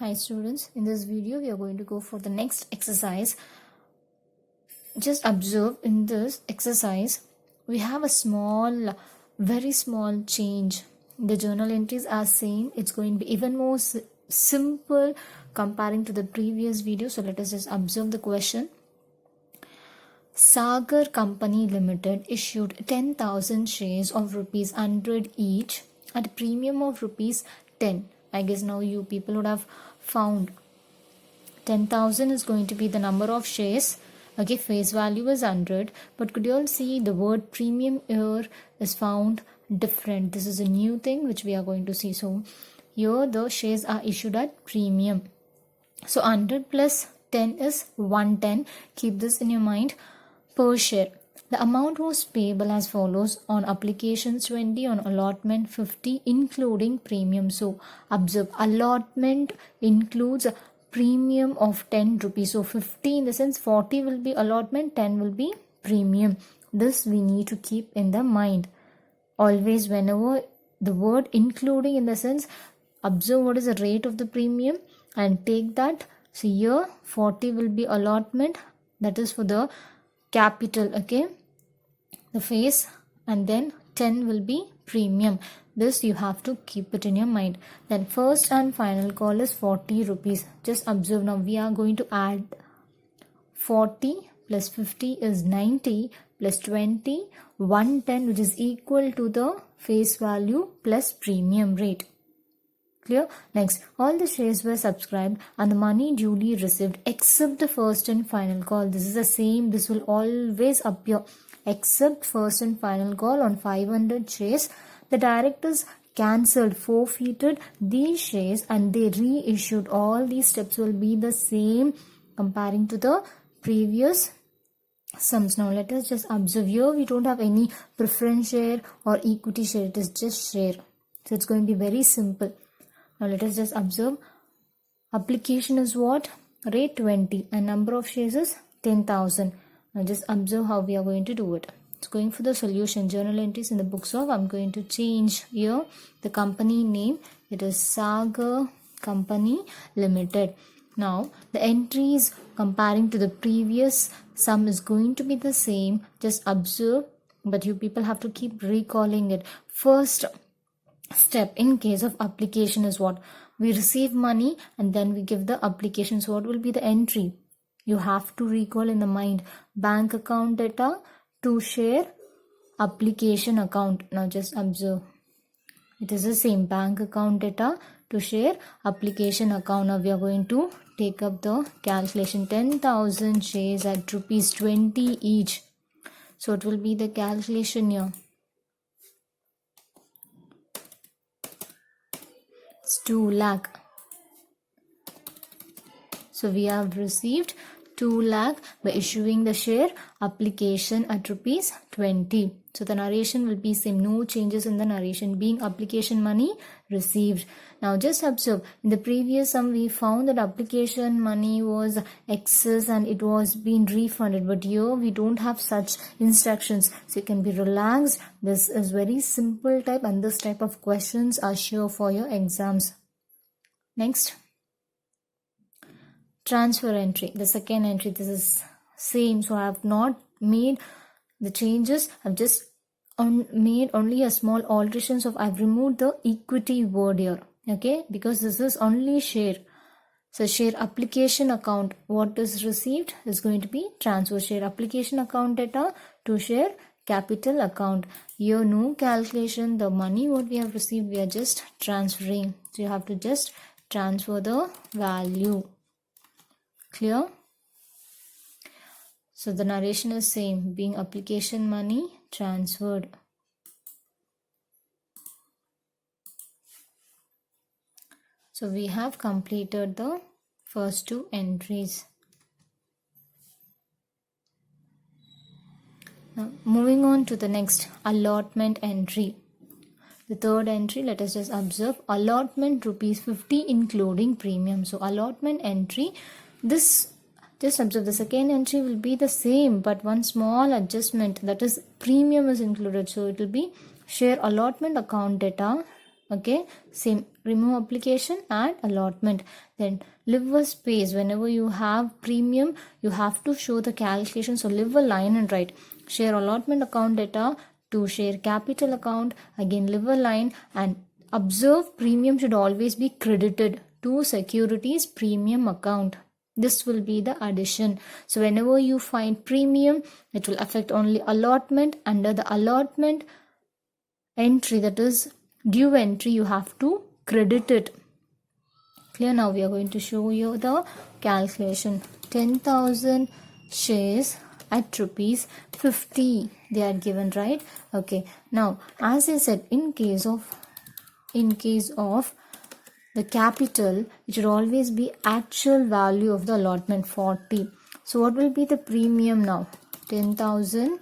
Hi students, in this video we are going to go for the next exercise. Just observe in this exercise we have a very small change. The journal entries are same. It's going to be even more simple comparing to the previous video. So let us just observe the question. Sagar Company Limited issued 10,000 shares of rupees 100 each at a premium of rupees 10. I guess now you people would have found 10,000 is going to be the number of shares. Okay, face value is 100, but could you all see the word premium here is found different. This is a new thing which we are going to see. So here the shares are issued at premium. So 100 plus 10 is 110. Keep this in your mind. Per share. The amount was payable as follows: on applications 20, on allotment 50, including premium. So observe, allotment includes a premium of 10 rupees. So 50 in the sense 40 will be allotment, 10 will be premium. This we need to keep in the mind. Always whenever the word including in the sense, observe what is the rate of the premium and take that. So here 40 will be allotment, that is for the capital, okay, the face, and then 10 will be premium. This you have to keep it in your mind. Then first and final call is 40 rupees. Just observe, now we are going to add 40 plus 50 is 90 plus 20 110, which is equal to the face value plus premium rate. Clear? Next, all the shares were subscribed and the money duly received except the first and final call. This is the same. This will always appear. Except first and final call on 500 shares. The directors cancelled, forfeited these shares and they reissued. All these steps will be the same comparing to the previous sums. Now let us just observe here. We don't have any preference share or equity share. It is just share. So it's going to be very simple. Now let us just observe. Application is what? Rate 20 and number of shares is 10,000. Now just observe how we are going to do it. It's going for the solution. Journal entries in the books of, I'm going to change here the company name. It is Sagar Company Limited. Now the entries comparing to the previous sum is going to be the same. Just observe, but you people have to keep recalling it. First step in case of application is what? We receive money and then we give the application. So what will be the entry? You have to recall in the mind. Bank account data to share application account. Now just observe. It is the same. Bank account data to share application account. Now we are going to take up the calculation. 10,000 shares at rupees 20 each. So it will be the calculation here. It's 2 lakh. So we have received 2 lakh by issuing the share application at rupees 20. So the narration will be same. No changes in the narration. Being application money received. Now just observe. In the previous sum we found that application money was excess and it was being refunded. But here we don't have such instructions. So you can be relaxed. This is very simple type and this type of questions are sure for your exams. Next. Transfer entry, the second entry, this is same. So I have not made the changes. I've just made only a small alteration. So I've removed the equity word here, okay, because this is only share. So share application account, what is received is going to be transfer. Share application account data to share capital account. Here no calculation. The money what we have received we are just transferring. So you have to just transfer the value. Clear? So the narration is same. Being application money transferred. So we have completed the first 2 entries. Now moving on to the next allotment entry. The third entry, let us just observe. Allotment rupees 50 including premium. So allotment entry. This, just observe, the second entry will be the same but one small adjustment, that is premium is included. So it will be share allotment account data Okay, same, remove application, add allotment. Then leave a space. Whenever you have premium, you have to show the calculation. So leave a line and write share allotment account data to share capital account. Again leave a line and observe premium should always be credited to securities premium account. This will be the addition. So whenever you find premium, it will affect only allotment. Under the allotment entry, that is due entry, you have to credit it. Clear? Now we are going to show you the calculation. 10,000 shares at rupees 50 they are given, right? Okay, now as I said, in case of the capital, it should always be actual value of the allotment 40. So what will be the premium now? 10,000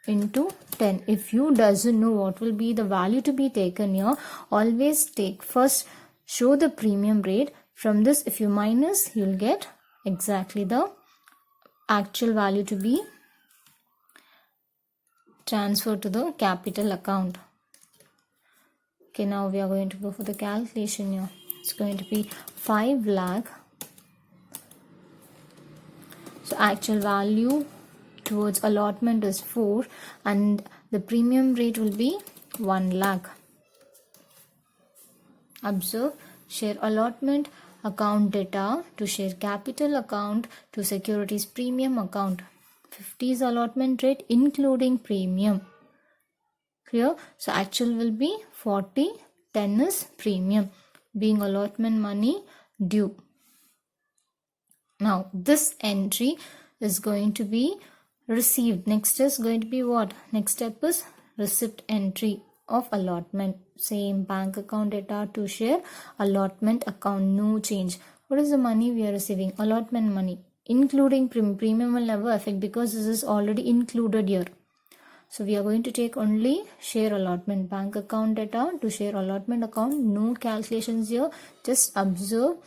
into 10. If you doesn't know what will be the value to be taken here, always take first show the premium rate. From this, if you minus, you'll get exactly the actual value to be transferred to the capital account. Okay, now we are going to go for the calculation here. It's going to be 5 lakh. So actual value towards allotment is 4 and the premium rate will be 1 lakh. Observe, share allotment account data to share capital account to securities premium account. 50 is allotment rate including premium. Clear? So actual will be 40, 10 is premium, being allotment money due. Now this entry is going to be received. Next is going to be what? Next step is receipt entry of allotment. Same bank account data to share allotment account, no change. What is the money we are receiving? Allotment money including premium will never affect because this is already included here. So we are going to take only share allotment bank account data to share allotment account, no calculations here. Just observe,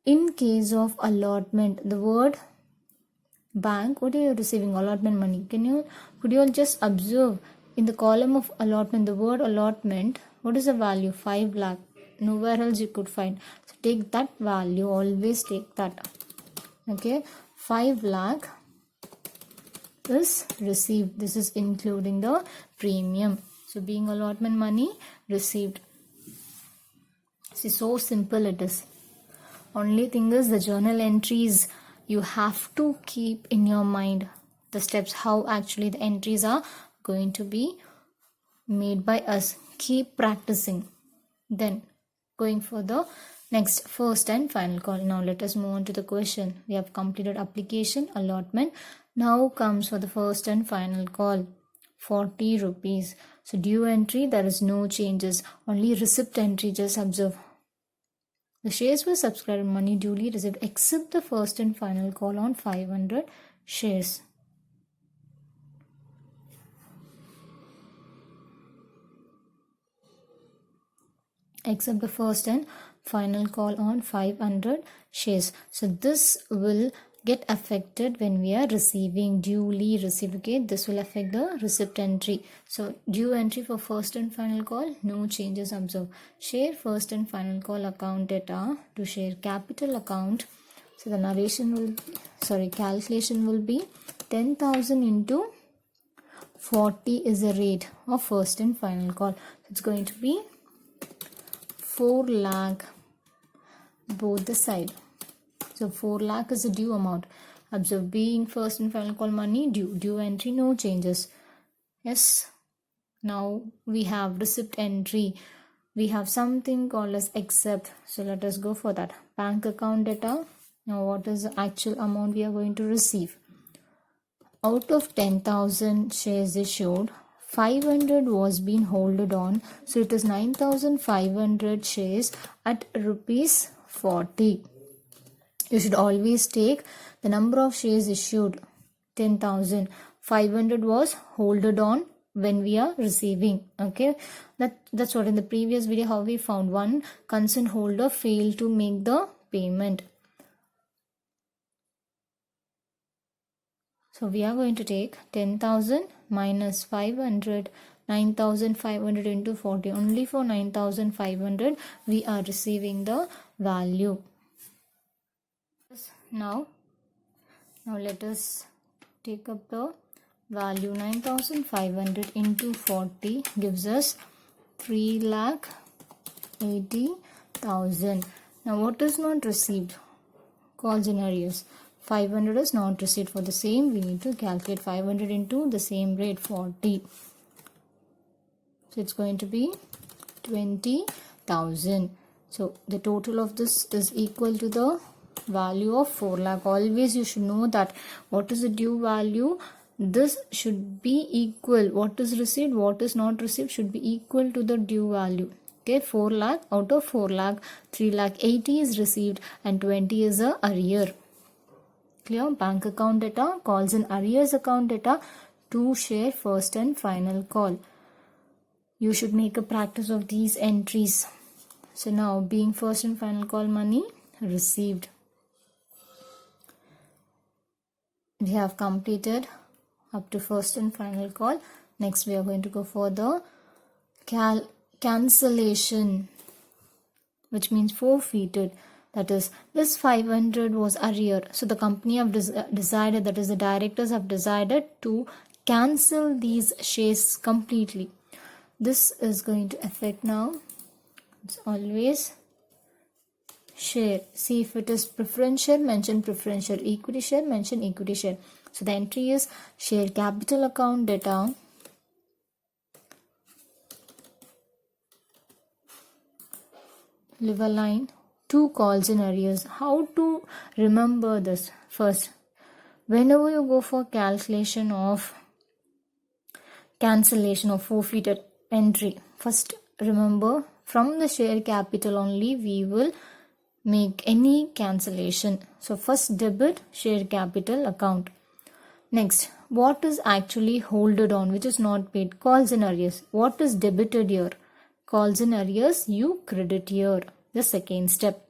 in case of allotment, the word bank, what are you receiving? Allotment money. Could you all just observe in the column of allotment, the word allotment, what is the value? 5 lakh. Nowhere else you could find. So take that value, always take that. Okay, 5 lakh is received. This is including the premium. So being allotment money received. See, so simple it is. Only thing is the journal entries you have to keep in your mind, the steps how actually the entries are going to be made by us. Keep practicing. Then going for the next first and final call. Now let us move on to the question. We have completed application, allotment. Now comes for the first and final call. 40 rupees. So due entry, there is no changes. Only receipt entry, just observe. The shares were subscribed and money duly received except the first and final call on 500 shares. Except the first and final call on 500 shares. So this will get affected when we are receiving, duly received. Okay, this will affect the receipt entry. So due entry for first and final call, no changes. Observe, share first and final call account data to share capital account. So the calculation will be 10,000 into 40 is the rate of first and final call. So it's going to be 4 lakh both the side. So 4 lakh is the due amount. Observe, being first and final call money due entry, no changes. Yes. Now we have receipt entry. We have something called as accept. So let us go for that. Bank account data. Now what is the actual amount we are going to receive? Out of 10,000 shares issued, 500 was being holded on. So it is 9,500 shares at rupees 40. You should always take the number of shares issued, 10,000. 500 was holded on when we are receiving. Okay, that's what in the previous video how we found one consent holder failed to make the payment. So we are going to take 10,000 minus 500, 9,500 into 40. Only for 9,500 we are receiving the value. Now let us take up the value. 9,500 into 40 gives us 3,80,000. Now what is not received? Calls in arrears. 500 is not received. For the same, we need to calculate 500 into the same rate, 40. So it's going to be 20,000. So the total of this is equal to the value of 4 lakh. Always you should know that what is the due value. This should be equal. What is received, what is not received should be equal to the due value. Okay, 4 lakh out of 4 lakh, 3 lakh 80 is received and 20 is a arrear. Clear? Bank account data, calls in arrears account data, to share first and final call. You should make a practice of these entries. So now, being first and final call money received. We have completed up to first and final call. Next we are going to go for the cancellation, which means forfeited. That is, this 500 was arrear. So the company have decided, that is the directors have decided to cancel these shares completely. This is going to affect now. It's always share. See, if it is preference share, mention preference share. Equity share, mention equity share. So the entry is share capital account data. Leave a line. 2 calls in arrears. How to remember this? First, whenever you go for calculation of cancellation of forfeited entry, first remember, from the share capital only we will make any cancellation. So first debit share capital account. Next, what is actually holded on, which is not paid? Calls in arrears. What is debited here? Calls in arrears, you credit here. The second step.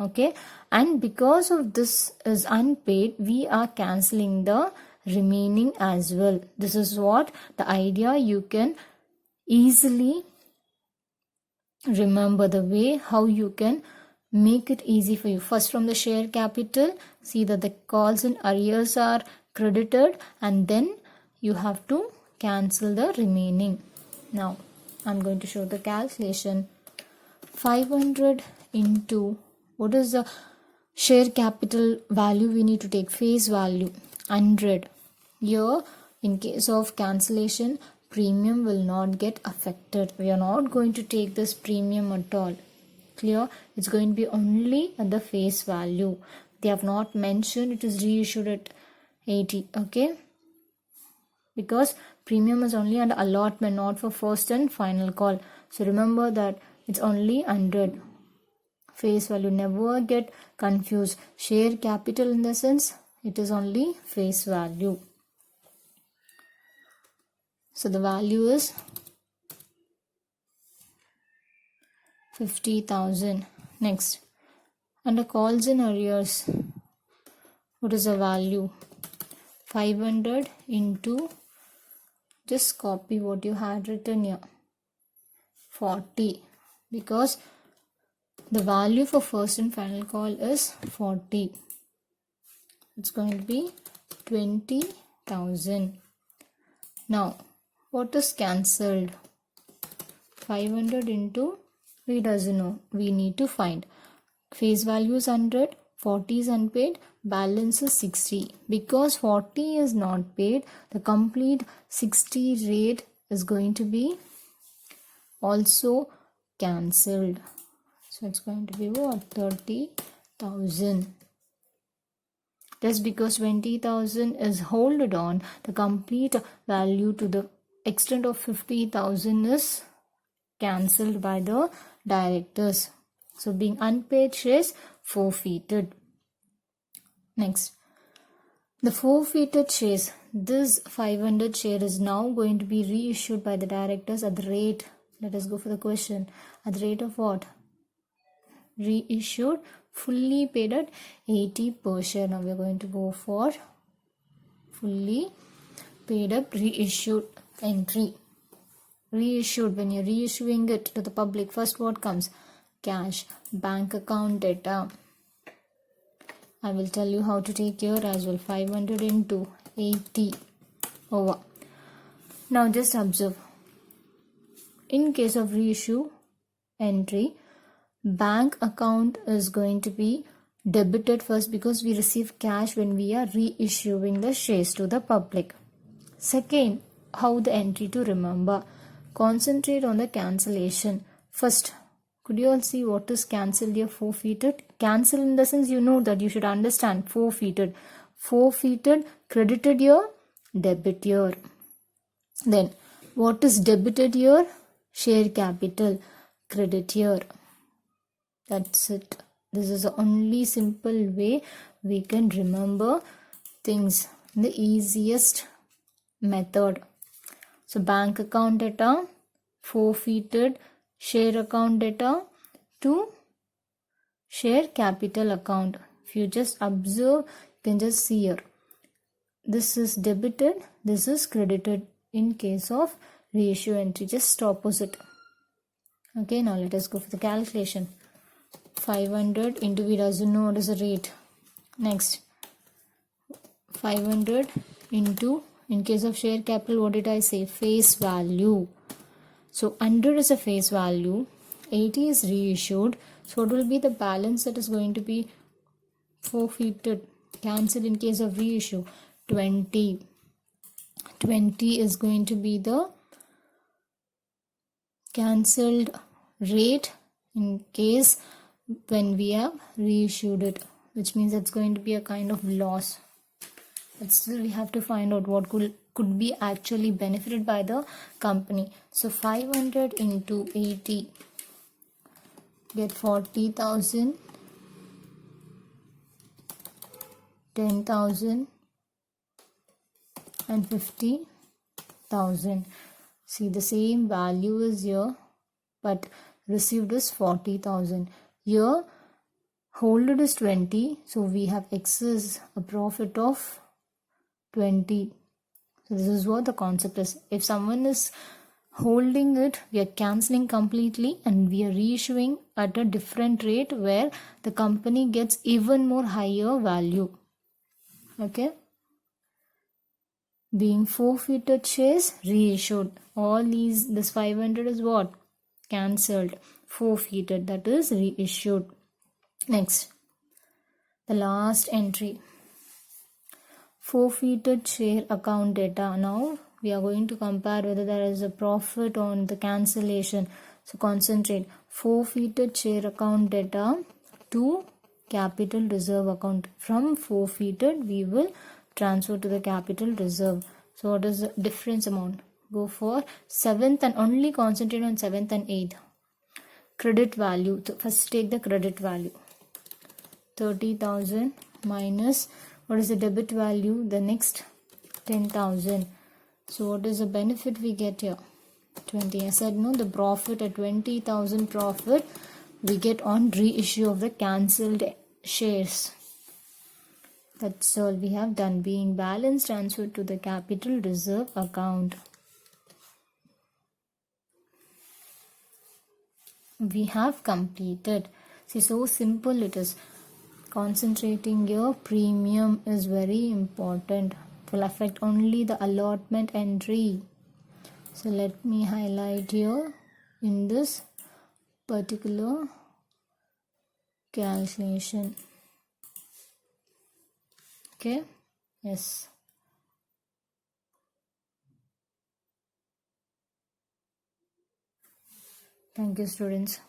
Okay, and because of this is unpaid, we are cancelling the remaining as well. This is what the idea. You can easily remember the way how you can make it easy for you. First, from the share capital, see that the calls in arrears are credited, and then you have to cancel the remaining. Now I'm going to show the calculation. 500 into, what is the share capital value? We need to take face value 100. Here, in case of cancellation, premium will not get affected. We are not going to take this premium at all. Clear? It's going to be only at the face value. They have not mentioned it is reissued at 80. Okay, because premium is only under allotment, not for first and final call. So remember that it's only 100. Face value, never get confused. Share capital, in the sense it is only face value. So the value is 50,000. Next, under calls in arrears, what is the value? 500 into, just copy what you had written here, 40, because the value for first and final call is 40. It's going to be 20,000. Now, what is cancelled? 500 into, we doesn't know. We need to find. Face value is 100, 40 is unpaid, balance is 60. Because 40 is not paid, the complete 60 rate is going to be also cancelled. So it's going to be what? 30,000. Just because 20,000 is held on, the complete value to the extent of 50,000 is cancelled by the directors. So being unpaid shares forfeited. Next, the forfeited shares. This 500 share is now going to be reissued by the directors at the rate. Let us go for the question. At the rate of what? Reissued, fully paid at 80 per share. Now we are going to go for fully paid up reissued entry. reissued. When you're reissuing it to the public, first what comes? Cash. Bank account data. I will tell you how to take here as well. 500 into 80 over. Now just observe. In case of reissue entry, bank account is going to be debited first because we receive cash when we are reissuing the shares to the public. Second, how the entry to remember. Concentrate on the cancellation. First, could you all see what is cancelled here? Forfeited. Cancel in the sense, you know that you should understand. Forfeited. Forfeited, credited here, debit here. Then, what is debited here? Share capital, credit here. That's it. This is the only simple way we can remember things. The easiest method. So bank account data, forfeited, share account data to share capital account. If you just observe, you can just see here. This is debited, this is credited in case of reissue entry, just opposite. Okay, now let us go for the calculation. 500 into, we doesn't know what is the rate. Next, 500 into, in case of share capital, what did I say? Face value. So 100 is a face value, 80 is reissued. So what will be the balance that is going to be forfeited, cancelled in case of reissue? 20. 20 is going to be the cancelled rate in case when we have reissued it, which means it's going to be a kind of loss. But still we have to find out what could be actually benefited by the company. So 500 into 80, get 40,000, 10,000 and 50,000. See, the same value is here, but received is 40,000. Here holded is 20, so we have excess, a profit of 20. So this is what the concept is. If someone is holding it, we are cancelling completely and we are reissuing at a different rate where the company gets even more higher value. Okay. Being forfeited shares, reissued. All these, this 500 is what? Cancelled. Forfeited, that is reissued. Next, the last entry. Forfeited share account data. Now we are going to compare whether there is a profit on the cancellation. So concentrate. Forfeited share account data to capital reserve account. From forfeited we will transfer to the capital reserve. So what is the difference amount? Go for 7th and only concentrate on 7th and 8th. Credit value. So first take the credit value. 30,000 minus, what is the debit value? The next 10,000. So what is the benefit we get here? 20. I said no, the profit at 20,000 profit we get on reissue of the cancelled shares. That's all we have done. Being balance transferred to the capital reserve account. We have completed. See, so simple it is. Concentrating your premium is very important. It will affect only the allotment entry. So let me highlight here in this particular calculation. Okay, yes. Thank you, students.